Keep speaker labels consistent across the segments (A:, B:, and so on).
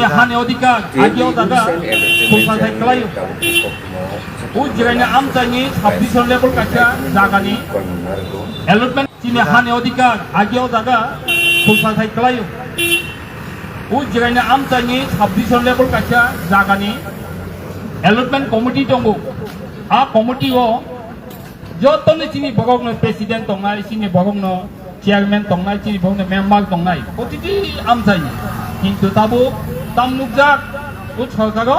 A: Cine hane odika agyo daga kulsa thai kalayo. Ujiranya amtani 26 level kacha jagani. Allotment cine hane odika agyo daga kulsa thai kalayo. Ujiranya amtani 26 level kacha jagani. Allotment committee tongo. A committee o jotone cine bogogno president tongai cine bogogno chairman tongnai chini bogno member tongnai protiti amsai kintu tabu tamnukjak u sorkaro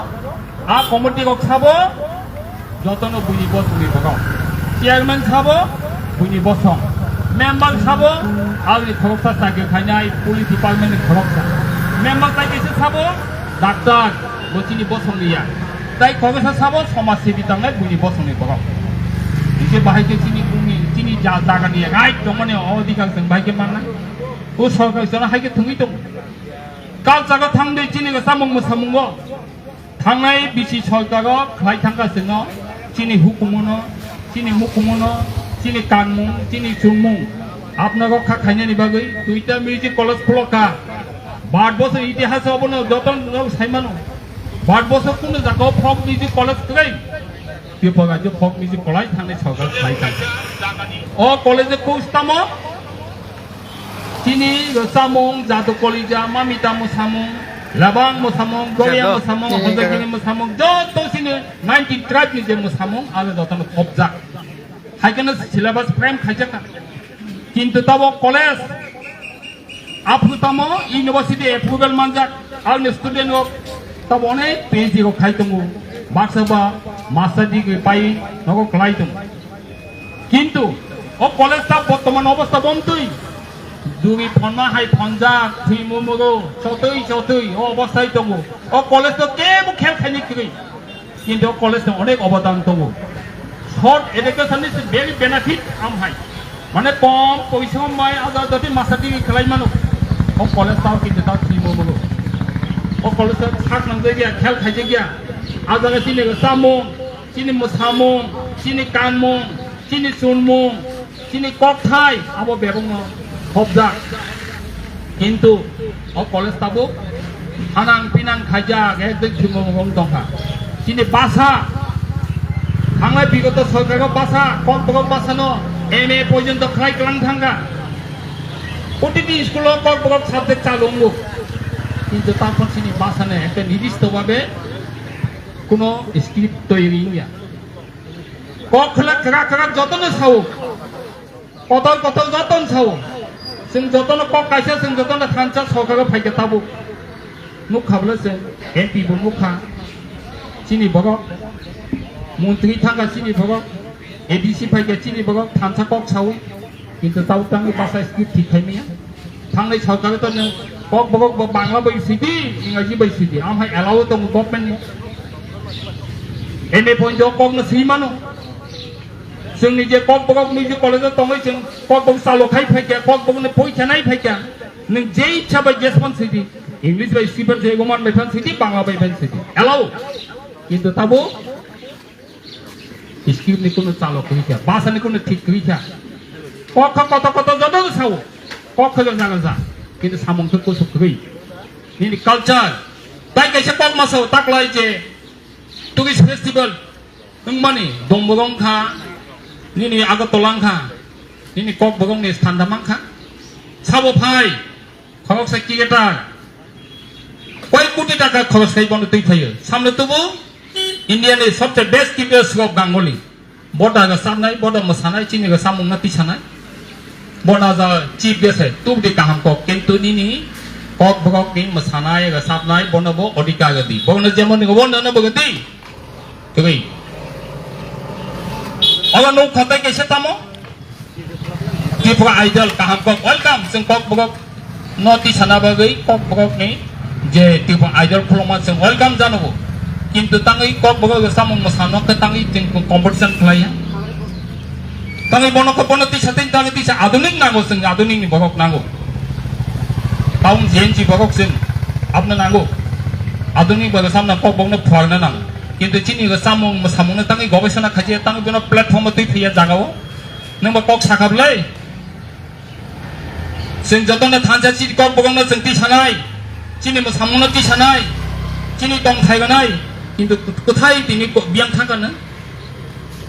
A: a committee kok sabo jotono buini bosuni bogong chairman sabo buini bosong member sabo agni khoroksa sake khainai police department khoroksa member tai kese sabo doctor bochini bosong liya tai khoroksa sabo somaj sebi tongnai buini bosuni bogong 이제 바이게 진이 국민 진이 자다가니 아이 동안에 어디가 생 바이게 만나 그 서가서는 하게 등이동 깔자가 당대 진이가 싸먹고 사먹고 당나이 비시 설다가 가이 당가 쓰노 진이 후쿠모노 진이 간몽 진이 중몽 আপনাকে খাইনানি বাগৈ দুইটা music college খোলকা Bharatvarsha ইতিহাস অবন যতন সাইমানো ভারতবর্ষ কোন জায়গা ফক music college কই Piopaga folk music college thangni sorkar khlaikai o college ko stamo chini samong jadu college mamita mo samong labang mo samong golia mo samong hojagini mo samong joto sini 19 tribe ni je mo samong ala joto objak haikana syllabus frame khaijaka kintu tabo college aputamo university approval manjak al student ok tabo onek PhD ko khaitongo বাক্সবা master degree পাই নগো ক্লাইতুম কিন্তু ও কলেজটা বর্তমান অবস্থা বন্ধুই দুই ফনমা হাই ফনজা থুইমুমগো চতই ও অবস্থায় দङ ও কলেজ তো কেবো খেল খাইনি কই কিন্তু ও কলেজ অনেক অবদান দङ short education is very benefit আমহাই মানে কম পয়সা মাই আদা যদি মাস্টার ডিগ্রি খেলাই মানো ও কলেজ তাও কিন্তু তাও থুইমুমগো ও কলেজ থাক নাংগে গিয়া খেল খাইছে গিয়া আজাga sini ke samong sini musamong sini kanmong sini sunmong sini kokthai abo bebong hobjak kintu o college tabo hanang pinang khaja ekdom thimong dongha sini basa hangai bigoto sorkar basa kokbog basa no MA পর্যন্ত khai klang thanga প্রতিটি school kokbog subject চালুঙ্গু কিন্তু তারপর sini basa ne একটা নির্দিষ্ট ভাবে কোনো script তৈরি হইয়া কখলা করা যতন সাও কত যতন সাও जों যতন কক কাইসা जों যতন থানচা সরকার ফাইকে তাবো মুখ খাবলে जों এমপি বো মুখা চিনি বগ মন্ত্রী থাকা চিনি বগ এডিসি ফাইকে চিনি বগ থানচা কক সাও কিন্তু তাও তাং ভাষা স্ক্রিপ্ট ঠিক খাইমিয়া থাংनै সরকার তো नों কক বগ বাংলা বইছিদি ইংরেজি বইছিদি আমহাই এলাও তো government MA point kok na simano जों निजे कक बक निजे कलेज तंगै जों कक बक सालो खाइ फाइका कक बक ने पयखानाय फाइका नों जे इच्छा बाय जेसपन सिदि इंग्लिश बाय सिपर जे गमान मेथान सिदि बांग्ला बाय फाइन सिदि एलाउ किन्तु ताबो स्क्रिप्ट नि कोनो चालो कइका भाषा नि कोनो ठीक कइका कक कत जदो साउ कक जों जागा जा किन्तु सामंग तो कोसो कइ नि कल्चर ताइ कैसे कक मासौ ताकलाय जे टुरिस्ट फेस्टिवल नोंमानि दंबगंखा निनि आगरतलांखा निनि ककबगंनि स्थानदामांखा साबो फाइ खरक सेक्रेटार कय कोटी टाका खरच खाइबानो दै फायो सामने तबो इन्डियानि सबसे बेस्ट कीपार सौरभ गांगुली बडागा सामनाय बडा मोसानाय चिनिगा सामुंना तिसानाय बडा जा चीफ गेस्ट तुबदि काहाम कक किन्तु निनि ककबगंनि मोसानाय गा साबनाय बनबो अधिकार गदि बगनो जेमन गबन बगदि कइ अला नो खतै कैसे तामो त्रिपुरा आइडल काहाम कक वेलकम जों ककबग नति साना बागै ककबग नि जे त्रिपुरा आइडल खुलमा जों वेलकम जानबो किन्तु ताङै ककबग सामं मोसानो के ताङै जों कम्पिटिशन खालाया ताङै बनखौ बनति साथै ताङै तिसा आधुनिक नांगौ जों आधुनिक नि बगक नांगौ टाउन जेनजी बगक जों आपनो नांगौ आधुनिक बग सामना ककबगनो फुवारनो नांगौ किन्तु चिनि सामं सामंनो ताङै गवेषणा खाजे ताङै बेनो प्लेटफर्म तै फैया जागाव नोंबा कक साखाबलै जों जतन थानसा चिट ककबगनो जों ति सानाय চিনি সামনে সানাই চিনি দং থাইগানাই কিন্তু কোথায় তিনি বিয়াং থাকানো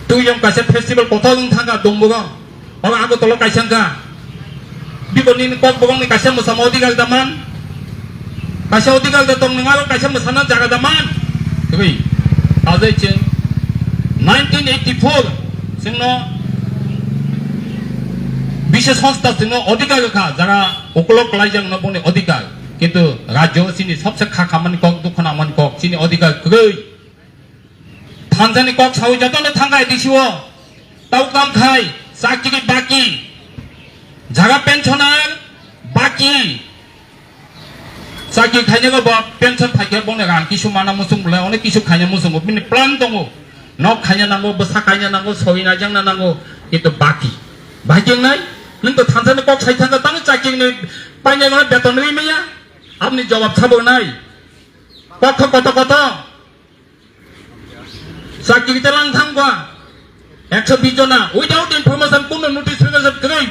A: তুই yang কাছে ফেস্টিভ্যাল কোথাও থাকা দংবগা বাবা আগো তলো কাইসাঙ্কা বিপনি কক বগংনি কাছে মোসাম অধিকার দামান কাছে অধিকার দং নङा কাছে মোসানা জায়গা দামান তুই আজই চেন 1984 जोंनो বিশেষ সংস্থা जोंनो অধিকার খা যারা ওকলক লাইজাং ন বনে অধিকার কিন্তু রাজ্য চিনি সবচেয়ে খা খামানি কক দুখনা মান কক চিনি অধিকার গৈ থানজানি কক সাউই যতনে থাঙ্গাই দিছিও তাও কাম খাই চাকরি বাকি জায়গা পেনশনার বাকি চাকরি খাইনাগো বা পেনশন ফাইকে বনে রান কিছু মানা মুসুম বলে অনেক কিছু খাইনা মুসুম বিনি প্ল্যান দङ nok খাইনা নাঙ্গো বসা খাইনা নাঙ্গো সইনা জাংনা নাঙ্গো কিন্তু বাকি বাকি নাই নों তো থানজানি কক সাই থাঙ্গা তানো চাকরি নে পাইনা গনে বেতন নেই মেয়া আপনি জবাব ছাবো নাই কত কত কত চাকরিতে লাং থাঙ্গা 120 জনা উইদাউট ইনফরমেশন কোনো নোটিস ফিগার গৈ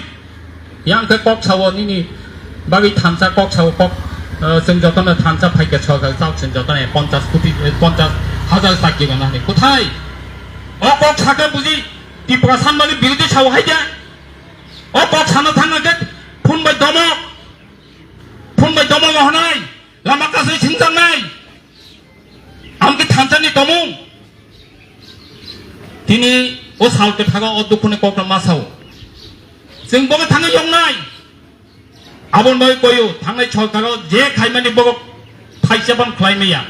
A: yang ke kok sawo ni bagi tansa kok sawo kok जों যতনে tansa ফাইকে সরকার চাও जों যতনে 50 কোটি 50,000 চাকরি গনা নে কোথায় ও কক সাকে বুঝি ত্রিপুরা সানবানি বিরোধী সাও হাইদা ও কক সানা থাঙ্গাকে ফোন বাই দমক হনাই লামা কাছে সিংজাং নাই আমকে থানসানি দমং তিনি ও সালকে থাকা ও দুখনে ককরা মাসাও जों बगे थाङै यंनाय आबन बाय कयो थांनाय सरकाराव जे खायमानि बगे थाइसेबान खालायनाया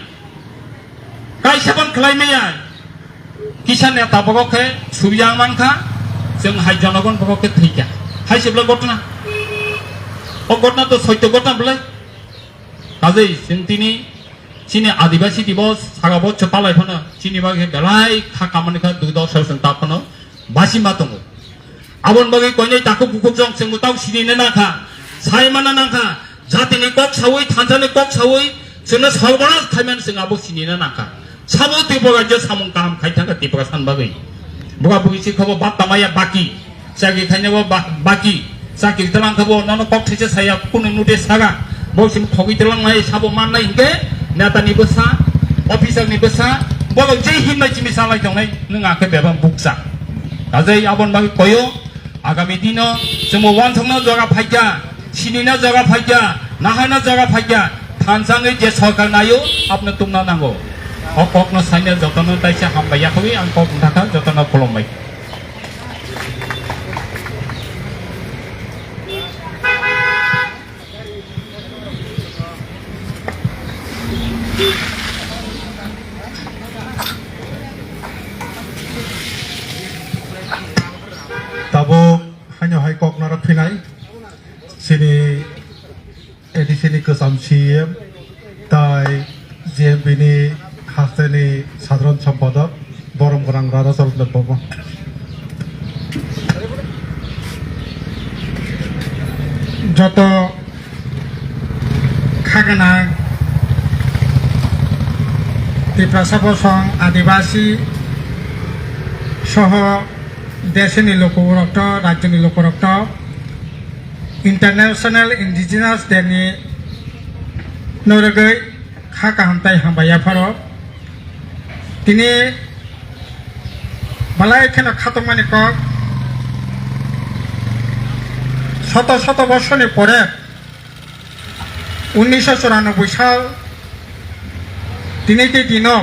A: किसान नेता बगे सुबिदा मानखा जों हाय जनगण बगे थैका हायसेब्ला घटना ओ घटना तो सत्य घटना बले काजै जों तिनि चिनि आदिवासी दिवस सागा बच्च पालायफोनो चिनि बागे बेलाय खा खामानिखा दुदौ सरसन ताफोनो बासिमा दङ आबन बागै कयनै ताको बुकुजों जों मुताव सिनिनो नाखा सायमाना नाखा जातिनि कक सावै थानसानि कक सावै जोंनो सावगना थायमान जों आबो सिनिनो नाखा साबो तिबगा जे सामुं काम खायथांगा तिबगा सानबागै बुगा बुगिसि खबो बातमाया बाकी जागि खायनोबो बाकी जागि तलांखबो ननो कक थैसे साया कुनु नुदे सागा बसिम थगि तलांनाय साबो माननाय हिंगे नेतानि बोसा अफिसारनि बोसा बगै जे हिमनाय जिमि सालाय दंनाय नों आखे बेबा बुकसा आजै आबन बागै कयो आगामी दिनो जों वानसंना जगा फाइजा सिनिना जगा फाइजा नाहाना जगा फाइजा थानसाङै जे सरकार नायो आपनो तुमना नांगौ अ ककनो साइना जतनो ताइसे हामबायाखै आं कक थाखा जतनो खुलुमबाय
B: tabo hanya hai kok nara pinai sini edisi kesam siem tai JMB ni hasteni sadron sampada borom gorang rara sorot lebabo joto khagana Tripura Sabosong Adivasi soho देशनि लोकरक्त राज्यनि लोकरक्त इंटरनेशनल इंडिजिनास डेनि नरगै खा काहामताय हामबाया फारो तिनि बालाय खेना खातमानि कक शत बर्षनि परे 1994 साल दिनै दिनक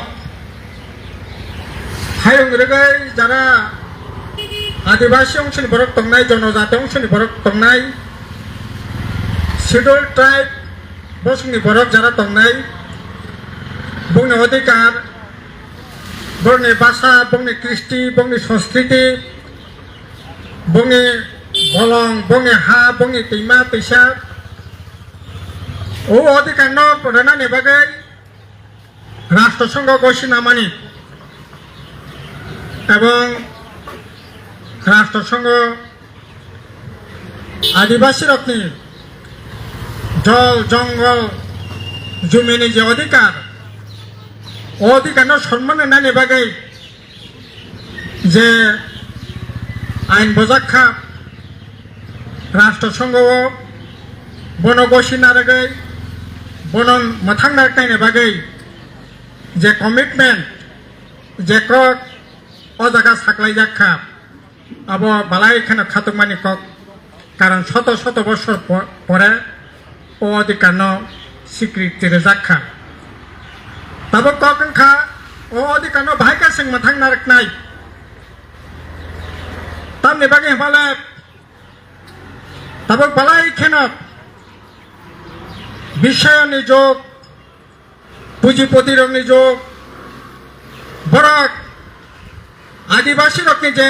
B: हायंगरगै जारा आदिवासी अंशनि बरक तंनाय जनजाति अंशनि बरक तंनाय शेड्यूल ट्राइब बसंनि बरक जारा तंनाय बुंनो अधिकार बुंनि भाषा बुंनि कृष्टि बुंनि संस्कृति बुंनि बलं बुंनि हा बुंनि दैमा दैसा ओ अधिकार न प्रधाननि बागै राष्ट्रसंघ घोषणामानि एवं राष्ट्रसंघ आदिवासी रखनी जल जंगल जमीन जे अधिकार सम्मान होनायनि बागै जे आईन बजाखा राष्ट्रसंघ बन घोषणा रगै
C: বনন মথাংনার কাইনে বাগৈ যে কমিটমেন্ট যে কক ও জায়গা সাকলাই যাক্ষা আব বালাই এখানে খাতকমানি কক কারণ শত শত বছর পরে ও অধিকার স্বীকৃতি যাক্ষা তাবো কক খা ও অধিকার ভাইকা সিং মথাংনার নাই তামনি বাগে বলে তাবো বালাই এখানে বিষয়নি যোগ পুঁজিপতির যোগ বরক আদিবাসী রকনি যে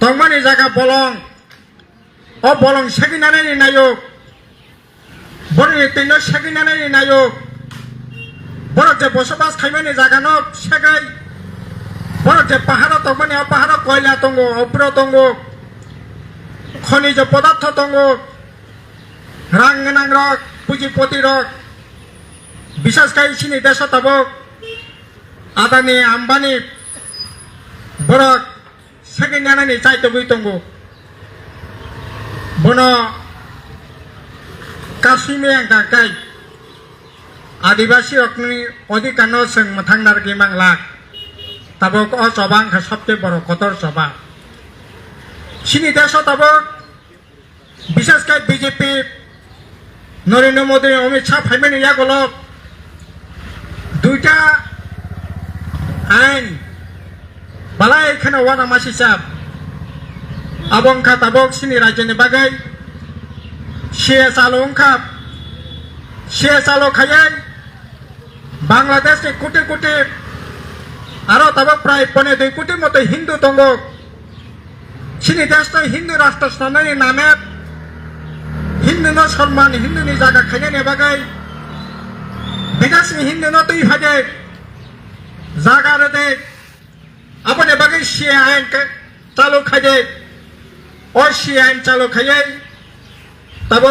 C: তংমানি জায়গা বলং ও বলং সেগিনানি নায়ক বরনি তিন সেগিনানি নায়ক বরক যে বসবাস খাইমানি জায়গা ন সেগাই বরক যে পাহাড় তংমানি পাহাড় কয়লা তঙ্গ অপ্র তঙ্গ খনিজ পদার্থ তঙ্গ রাং গোনাং রক পুঁজিপতি রক বিশেষ করে চিনি দেশ তাবক আদানি আম্বানি বরক সেকেন্ড জানানি চাইতে বই তঙ্গ বন কাশ্মীর গাই আদিবাসী রকনি অধিকার সং মথাংনার গিমাং লাখ তাবক অ চবাং সবচেয়ে বড় কতর চবা চিনি দেশ তাবক বিশেষ করে বিজেপি নরেন্দ্র মোদী অমিত শাহ ফাইমেন ইয়াগুলো দুইটা আইন বালাই এখানে ওয়ানা মাসি চাপ আবংখা তাবক সিনি রাজ্যনি বাগাই শেষ আলো অংখা শেষ আলো খাইয়াই বাংলাদেশে কোটি কোটি আরো তাবক প্রায় 2.5 কোটির মতো হিন্দু তঙ্গ সিনি দেশ হিন্দু রাষ্ট্র স্থানের নামে হিন্দু ন সম্মান হিন্দু নি জায়গা খাইনে নে বাগাই বিকাশনি হিন্দু ন তুই ভাজে জায়গা রে আপনে বাগাই সে আইন চালু খাইয়ে ও সে আইন চালু খাইয়ে তব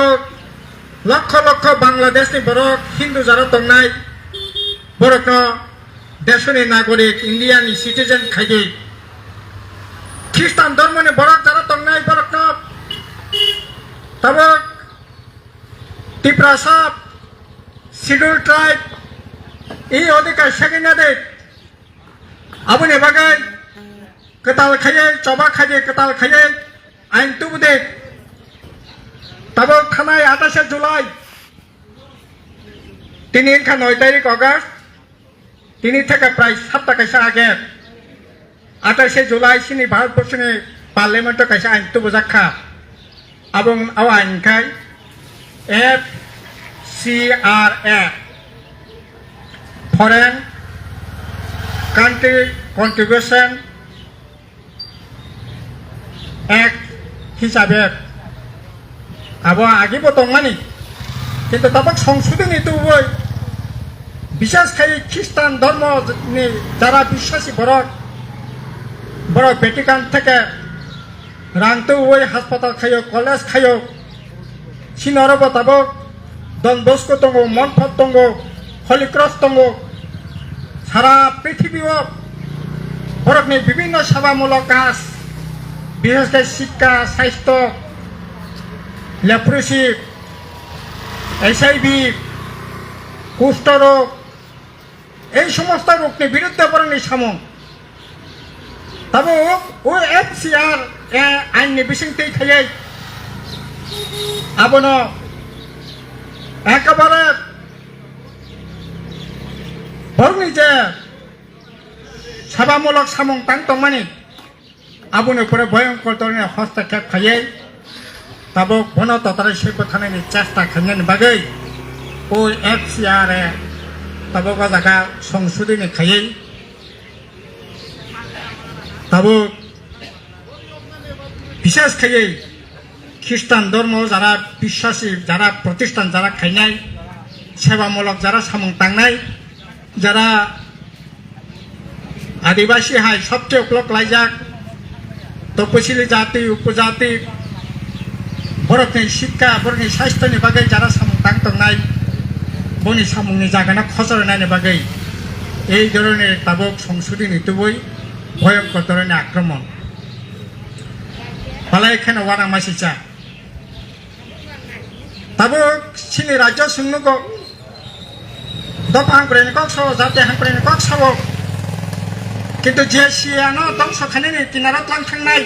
C: লক্ষ লক্ষ বাংলাদেশনি বরক হিন্দু যারা তংনাই বরক দেশনি নাগরিক ইন্ডিয়ানি সিটিজেন খাইয়ে খ্রিস্টান ধর্মনি বরক যারা তংনাই বরক তব ত্রিপুরা সাপ শিডিউল ট্রাইব এই অধিকার সেগিনা দে আপনি বাগাই কেতাল খাইয়ে চবা খাইয়ে কেতাল খাইয়ে আইন তুবু দে তব খানায় 28 জুলাই তিনি 9 তারিখ অগস্ট তিনি থেকে প্রায় 7টা কাছে আগে 28 জুলাই সিনি ভারতবর্ষের পার্লামেন্ট কাছে আইন তুবু যাক্ষা এবং আইন খাই FCRA Foreign Country Contribution Act হিসাবে আবো আগে বতংমানি কিন্তু তাবক সংশোধনী তুবই বিশেষ করে খ্রিস্টান ধর্ম যারা বিশ্বাসী বরক বরক ভ্যাটিকান থেকে রাংতো ওই হাসপাতাল খাইও কলেজ খাইও সিনরব তাবক ডন বস্কো দङ মনফত দङ হলি ক্রস দङ সারা পৃথিবীও বরকনি বিভিন্ন সেবামূলক কাজ বিশেষ করে শিক্ষা স্বাস্থ্য লেপ্রসি HIV কুষ্ঠরোগ এই সমস্ত রোগের বিরুদ্ধে বরং সামন তবে ও FCR আইননি বিশিংতে খাইয়ে আবন একেবারে বরং যে সেবামূলক সামং তাং তংমানি আবনের উপরে ভয়ঙ্কর ধরনের হস্তক্ষেপ খাইয়ে তবে বন ততরে সে থানায় চেষ্টা খাইনি বাগৈ ও FCR তবে জায়গা সংশোধনী খাইয়ে তবে বিশেষ খাইয়ে খ্রিস্টান ধর্ম যারা বিশ্বাসী যারা প্রতিষ্ঠান যারা খাইনাই সেবামূলক যারা সামং তাংনাই যারা আদিবাসী হাই সবচেয়ে উপলক লাইজাক তপশিলি জাতি উপজাতি বরকনি শিক্ষা বরকনি স্বাস্থ্যনি বাগৈ যারা সামং তাংতংনাই বনি সামংনি জায়গানা খসর নাইনি বাগৈ এই ধরনের তাবক সংশোধনী তুবই ভয়ঙ্কর ধরনের আক্রমণ পালা এখানে ওয়ানা মাসিচা tabo sini raja sungnu ko dapa hangpre ni kok so jate hangpre ni kok sabo কিন্তু যে শিয়ানো ধ্বংসখানে কিনারা থাং নাই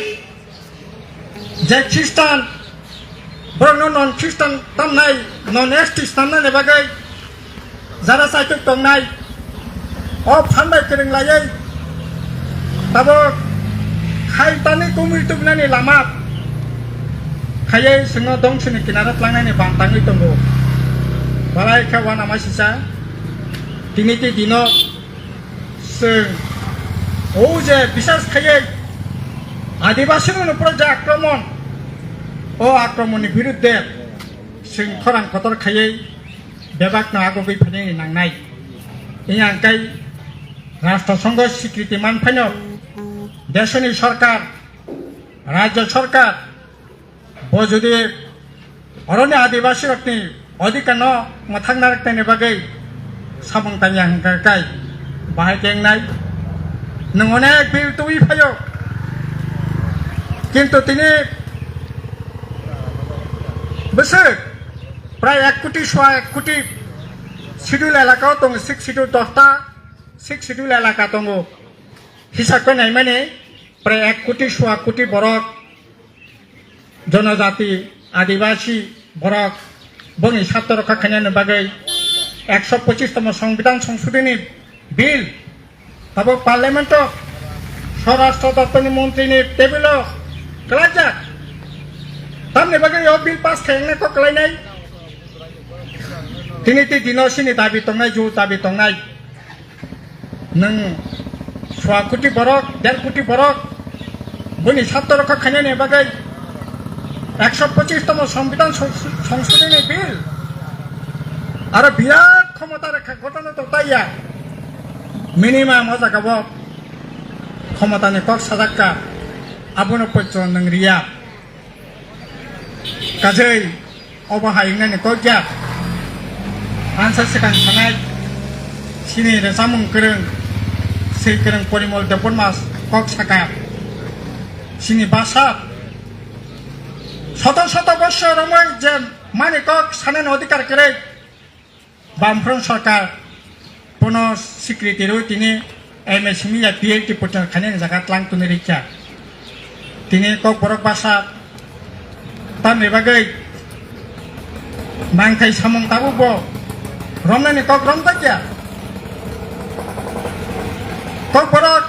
C: যে খ্রিস্টান বরং নন খ্রিস্টান তাম নাই নন এসটি সামনে বাগै যারা সাইকেল টং নাই ও ফান্ডাই কেরেং লাयै তাবো খাইতানি কুমিरतुबनानि लामा खायै सिङाव दंसनि किनारा थांनायनि बांताङै दङ बालाय खेवाना मासिसा दिनैनि दिनाव जों ও যে বিশ্বাস খাইয়ে আদিবাসীর উপর যে আক্রমণ ও আক্রমণের বিরুদ্ধে जों খরাং খতর খাইয়ে বেবাকনো আগবৈ ফানি নাংনাই এই আঙ্কাই রাষ্ট্রসংঘ স্বীকৃতি মানফাইনো দেশনি সরকার রাজ্য সরকার যদি অরণ্য আদিবাসী রকনি অধিকার থাকনা রাখতে বাগै সামংতানি হাঙ্কাই বাহাই টেংনাই नों अनेक बिल तुई फायो किन्तु तिनी बोसोर प्राय 1 कोटी सवा 1 कोटी शिड्यूल एलाका दङ 6 शिड्यूल 10टा 6 शिड्यूल एलाका दङ हिसाब खालामनाय माने प्राय 1 कोटी सवा कोटी बरक जनजाति आदिवासी बरक बंनि स्वार्थ रक्षा खालामनो बागै 125तम संविधान संशोधनी बिल तब पार्लियामेंट स्वराष्ट्र दप्तरनि मंत्रीनि टेबल कलाजाक तमने बागै यो बिल पास खालामनाय को कलायनाय दिनैनि दिनाव सिनि दाबि दंनाय जु दाबि दंनाय नों सवा कोटी बरक 1.5 कोटी बरक बनि स्वार्थ रक्षा खालामनाय बागै 125तम संविधान संशोधनी बिल आरो बिराद क्षमता रेखा घटना तो ताइया मिनिमाम जागाबो क्षमतानि कक साजाक्का आबुनो पयच नंगरिया काजै अबाहायनानि कक्या आनसार सिखां थानाय सिनि रेजामुं गोरों सै गोरों परिमल देबनमास कक साका सिनि भाषा शत शत बर्षर रमय जे माने कक सानन अधिकार करे बामफ्रन सरकार पुनः स्वीकृति रो तिनी एमएसएमई या पीएचडी पोर्टल खाने जगह तलांग तुने रिक्या तिनी कक बरक भाषा तामने बागै नांखाय सामं ताबुबो रमनानि कक रमता क्या कक बरक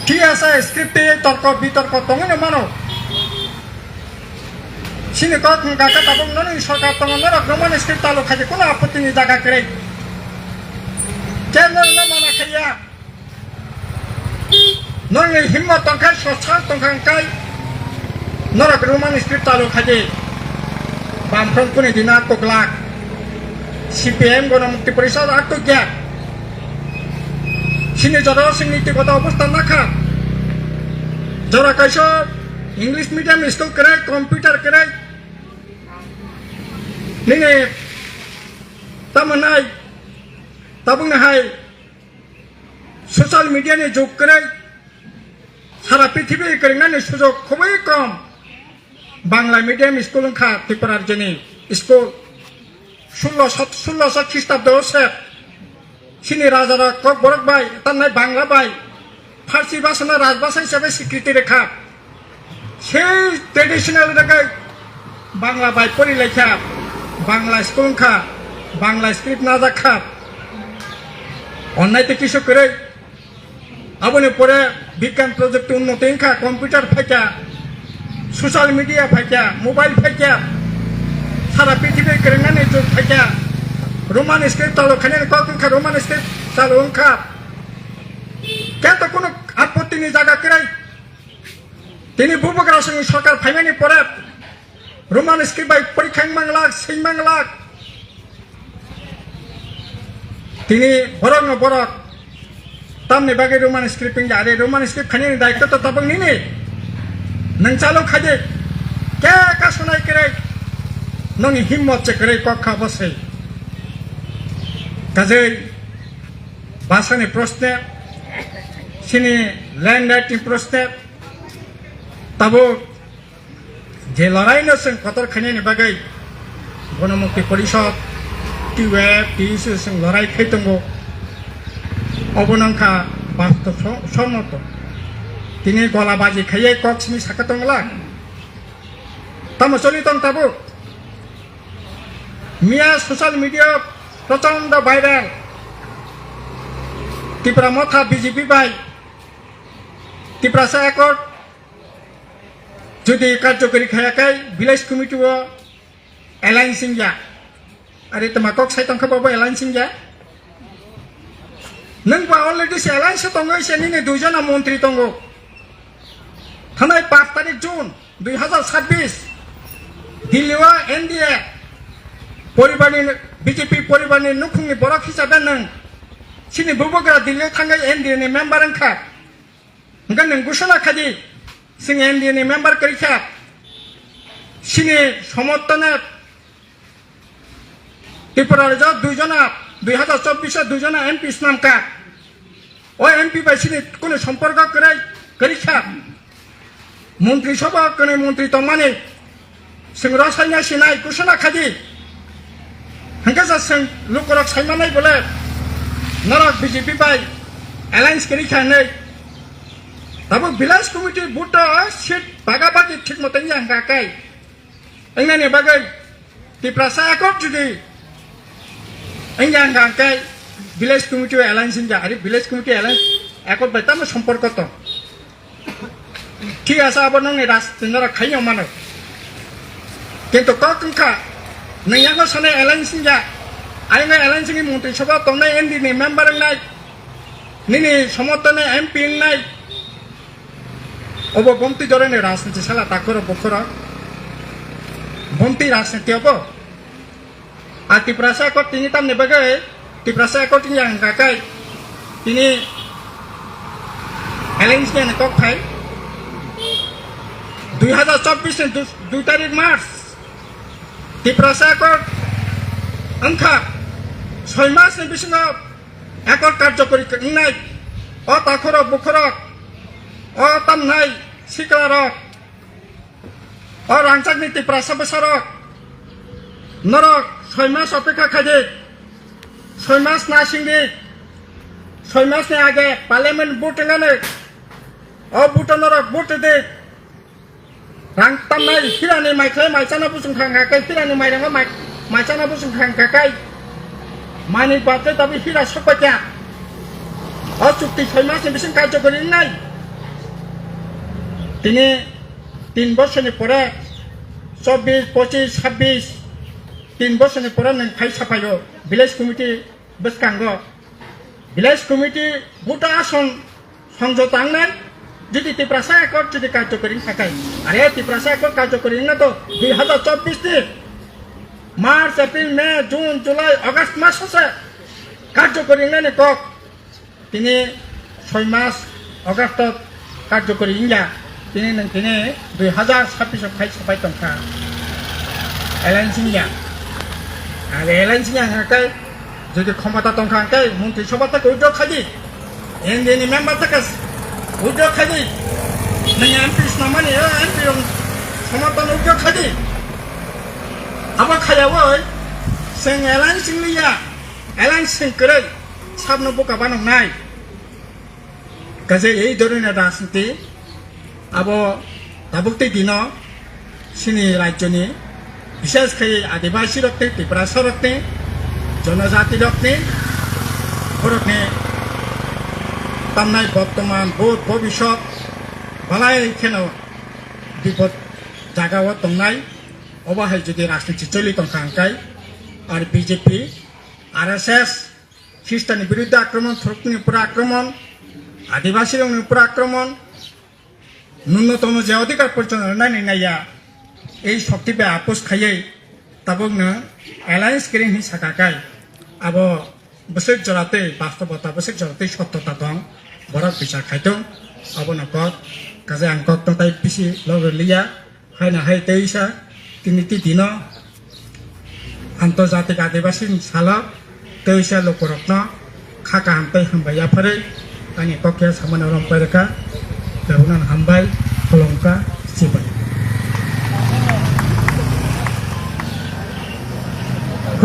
C: टीएसए स्क्रिप्ट तर्क बितर्क तंगनो मानो सिनि कक गाका ताबुं ननि सरकार तंग नरक रमन स्क्रिप्ट तालु खाजे कोनो आपत्तिनि जागा करे केनर न माना खाया ननि हिम्मत तंखा ससा तंखांकाय नरक रमन स्क्रिप्ट तालु खाजे बामफ्रन कुनि दिना कोकलाक सीपीएम गणमुक्ति परिषद आटो क्या सिनि जरा नीतिगत अवस्था नाखा जरा कैसो इंग्लिश मीडियम स्कूल करे कंप्यूटर करे निने तमनाय तबुंग हाय सोशल मीडिया ने जुग करे सारा पृथ्वी करने सुजोग खूबी कम बांग्ला मीडियम स्कूल खा त्रिपुरा राज्यनि स्कूल 1600 ख्रीष्टाब्द से सिनि राजारा कक बरक बाय तन्नाय बांग्ला बाय फारसी भाषा राजभाषा हिसाबै स्वीकृति रेखा সেই ट्रेडिशनल रेखा बांग्ला बाय परिलेखा बांग्ला स्कूल खा बांग्ला स्क्रिप्ट नाजा खा अन्नाय किसु करे आबने परे विज्ञान प्रযুক্তি उन्नति खा कंप्यूटर फाइका सोशल मीडिया फाइका मोबाइल फाइका सारा पृथ्वी करने जो फाइका रोमान स्क्रिप्ट चालू खाने कक खा रोमान स्क्रिप्ट चालू खा क्या तो कोनो आपत्ति नहीं जागा करे তিনি বুবকরা সঙ্গে সরকার ফাইনানি পরে রোমান স্ক্রিপ্ট বাই পরীক্ষা মাংলাক সেই মাংলাক তিনি বরং বরক তামনে বাগে রোমান স্ক্রিপ্টিং আরে রোমান স্ক্রিপ্ট খানি দায়িত্ব তো তবং নিনি নং চালু খাদে কে কা শোনাই করে ননি হিম্মত চে করে কক্ষা বসে কাজে ভাষানি প্রশ্নে সিনি ল্যান্ড রাইটিং প্রশ্নে तब যে লড়াইনো जों কতর খাইনাयनि बागै गणमुक्ति परिषद टिवेब टिइसि जों लड़ाई खाइदोंगो अबनंखा बास्तव सम्मत তিনি গলাবাজি খাইয়ে কক্সমি সাকাতংলা তামো চলিতন তাবো মিয়া সোশ্যাল মিডিয়া প্রচন্ড viral Tripura Motha BJP by Tripura সাকট যদি কার্যকরী খায়াকাই ভিলেজ কমিটিও এলায়েন্সিং যা আরে তোমা কক সাইতং খাবাবো এলায়েন্সিং যা नोंबा अलरेडि एलायन्स दङ एसेनिनो दुइजना मन्त्रि दङ थानाय 5 तारिख जुन 2026 दिल्लीआव एनडीए परिबारनि बीजेपी परिबारनि नखुंनि बरक हिसाबै नों सिनि बुबोग्रा दिल्लीआव थांनाय एनडीए नि मेम्बार ओंखा ओंखाय नों घोषणा खादि जों एनडीए नि मेम्बार करिखा सिनि समर्थने त्रिपुरा रायजोआव दुइजना 2024 দুইজনা এমপি নামকা ও এমপি বাইসিনি কোনো সম্পর্ক করিছা মন্ত্রিসভা কোনো মন্ত্রী তো মানে जों रसायना सिनाय घोषणा खादि हंगासा जों लुकरक सायमानाय बोले नरक बीजेपी बाय एलायन्स करिखा नै दाबो विलास कमिटी बुट सीट बागाबागि ठीक मते जांगाकाय एंनानि बागै त्रिपुरा साकट जुदि enggak village committee alliance enggak hari village committee alliance ekor betam সম্পর্ক তো ঠিক আছে আবার নং রাস তিনরা খাইও মানে কিন্তু কতংখা নয়াগো সানে alliance enggak আইনা alliance ni মন্ত্রী সভা তংনাই এনডি ni মেম্বার নাই নিনি সমর্থনে এমপি নাই অব বন্তি ধরনের রাজনীতি সালা তাকর বখরা বন্তি রাজনীতি of Ati perasa kok tinggi tam nih bagai, di perasa kok tinggi yang kakai, ini alliance nya kok kai, 2024 2 tarik Mars, di perasa kok angka, 6 mas nih bisa nggak, ekor karjokori kenai, oh takorok bukorok, oh tam nai siklarok, oh rancak nih di perasa besarok, norok 6 মাস অপেক্ষা খাদে 6 মাস না সিংদি 6 মাস নে আগে parliament vote এনে ও ভুটানর vote দে রাং তামনাই হিরানি মাইখ্লাই মাইচানা বুসুং খাঙ্গাকাই হিরানি মাইরাঙ্গা মাইচানা বুসুং খাঙ্গাকাই মানি বাতে তবে হিরা সপাইয়া ও চুক্তি 6 মাস বিসিং কার্যকরী নাই তিনি 3 বছরের পরে 24 25 26 3 বছরের পরে নং ফাই সাফাইও ভিলেজ কমিটি বসকাঙ্গ ভিলেজ কমিটি গোটা আসন সংযত আংনান যদি ত্রিপুরা সাকট যদি কার্যকরী থাকায় আরে ত্রিপুরা সাকট কার্যকরী না তো 2024 তে March April May June July August মাস আছে কার্যকরী না কক তিনি 6 মাস আগস্ট কার্যকরী ইংলা তিনি নং তিনি 2026 ফাই সাফাই তংকা এলায়েন্সিংয়া আর এলায়েন্সিংয়া হাকাই যদি ক্ষমতা তংখাঙ্কাই মন্ত্রিসভা থেকে উদ্যোগ খাদি এনডিএনি মেম্বার থেকে উদ্যোগ খাদি নং এমপি নামানি এমপি সমর্থন উদ্যোগ খাদি আবার খায়াবো जों এলায়েন্সিং লিয়া এলায়েন্সিং করে সামনে বোকা বানাং নাই কাজে এই ধরনের রাজনীতি আবো দাবুকতে দিন সিনি রাজ্যনি বিশেষ করে আদিবাসী রক্তে ত্রিপুরা রক্তে জনজাতি রক্তে রক্তে তামনাই বর্তমান ভূত ভবিষ্যৎ বালাই কেন বিপদ জায়গাও দংনাই অবাহাই যদি রাজনীতি চলি তংখাঙ্কাই আর বিজেপি আরএসএস খ্রিস্টানের বিরুদ্ধে আক্রমণ থরকনি উপরে আক্রমণ আদিবাসীর উপরে আক্রমণ ন্যূনতম যে অধিকার পর্যন্ত নাই নাইয়া এই শক্তিবে আপোষ খাইয়ে তাবকনো এলায়েন্স করিং হি সাকাকাই আবো বসে জরাতে বাস্তবতা বসে জরাতে সত্যতা দং বড় বিচার খাইতং আবো নকত কাজে আংকক তাই পিসি লগলিয়া হাইনা হাই তেইসা তিনিটি দিন আন্তর্জাতিক আদিবাসী সালা তেইসা লোকরত্ন খাকা হামতাই হামবাইয়া ফরে আনি ককিয়া সামানা রম্পাইরেখা বেহুনান হামবাই কলঙ্কা সিবাই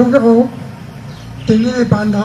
D: Khung Ka O, Tingin Ipanda.